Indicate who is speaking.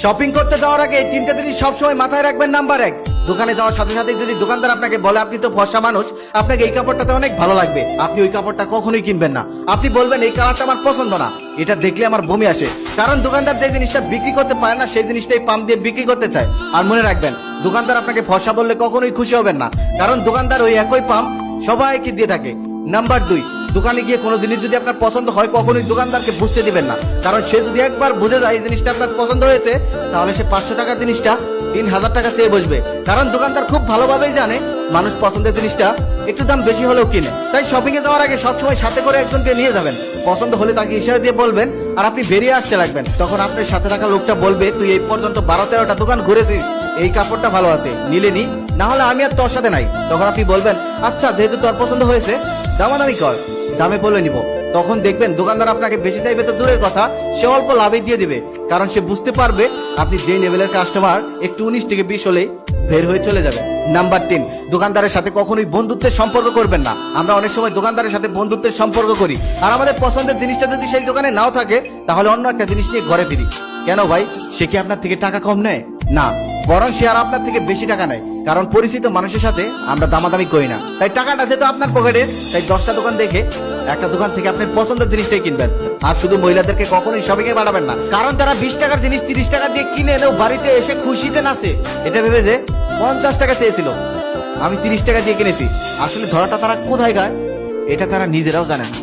Speaker 1: Shopping করতে যাওয়ার আগে এই তিনটে জিনিস সবসময় মাথায় রাখবেন। নাম্বার 1, দোকানে যাওয়ার সাথে সাথে যদি দোকানদার আপনাকে বলে আপনি তো ফর্সা মানুষ, আপনাকে এই কাপড়টাতে অনেক ভালো লাগবে, আপনি ওই কাপড়টা কখনোই কিনবেন না। আপনি বলবেন এই কালারটা আমার পছন্দ না, এটা দেখলে আমার বমি আসে। কারণ দোকানদার যে জিনিসটা বিক্রি করতে পারে না সেই জিনিসটাই পাম দিয়ে বিক্রি করতে চায়। আর মনে রাখবেন, দোকানদার আপনাকে ফর্সা বললে কখনোই খুশি হবেন না, কারণ দোকানদার ওই একই পাম সবাইকে দিয়ে থাকে। নাম্বার 2, দোকানে গিয়ে কোনো জিনিস যদি আপনার পছন্দ হয় কখনোই দোকানদারকে বুঝতে দিবেন না, কারণ সে যদি একবার বুঝে যায় এই জিনিসটা আপনার পছন্দ হয়েছে, তাহলে সে 500 টাকার জিনিসটা 3000 টাকা চেয়ে বসবে। কারণ দোকানদার খুব ভালোভাবেই জানে মানুষ পছন্দের জিনিসটা একটু দাম বেশি হলেও কিনে। তাই শপিং এ যাওয়ার আগে সবসময় সাথে করে একজনকে নিয়ে যাবেন। পছন্দ হলে তাকে ইশারা দিয়ে বলবেন আর আপনি বেরিয়ে আসতে লাগবেন। তখন আপনার সাথে থাকা লোকটা বলবে তুই এই পর্যন্ত 12-13টা দোকান ঘুরেছিস, এই কাপড়টা ভালো আছে, নিলে নি, না হলে আমি আর তোর সাথে নাই। তখন আপনি বলবেন আচ্ছা যেহেতু তোর পছন্দ হয়েছে দামাদামি কর, দামে বলে নিব। তখন দেখবেন দোকানদার আপনাকে বেশি চাইবে তো দূরের কথা, সে অল্প লাভে দিয়ে দিবে, কারণ সে বুঝতে পারবে আপনি যে লেভেলের কাস্টমার একটু 19 থেকে 20 হলেই বের হয়ে চলে যাবে। নাম্বার 3, দোকানদারের সাথে কখনোই বন্ধুত্বের সম্পর্ক করবেন না। আমরা অনেক সময় দোকানদারের সাথে বন্ধুত্বের সম্পর্ক করি, আর আমাদের পছন্দের জিনিসটা যদি সেই দোকানে নাও থাকে তাহলে অন্য একটা জিনিস নিয়ে ঘরে ফিরি। কেন ভাই, সে কি আপনার থেকে টাকা কম নেয়? না, বরং সে আর আপনার থেকে বেশি টাকা নেয়, কারণ পরিচিত মানুষের সাথে আমরা দামাদামি করি না। তাই টাকাটা যেহেতু আপনার পকেটে, তাই 10টা দোকান দেখে একটা দোকান থেকে আপনার পছন্দের জিনিসটাই কিনবেন। আর শুধু মহিলাদেরকে কখনোই শপিং এ বাড়াবেন না, কারণ তারা 20 টাকার জিনিস 30 টাকা দিয়ে কিনে এনেও বাড়িতে এসে খুশিতে নাচে, এটা ভেবে যে 50 টাকা চেয়েছিল, আমি 30 টাকা দিয়ে কিনেছি। আসলে ধরাটা তারা কোথায় গায় এটা তারা নিজেরাও জানে না।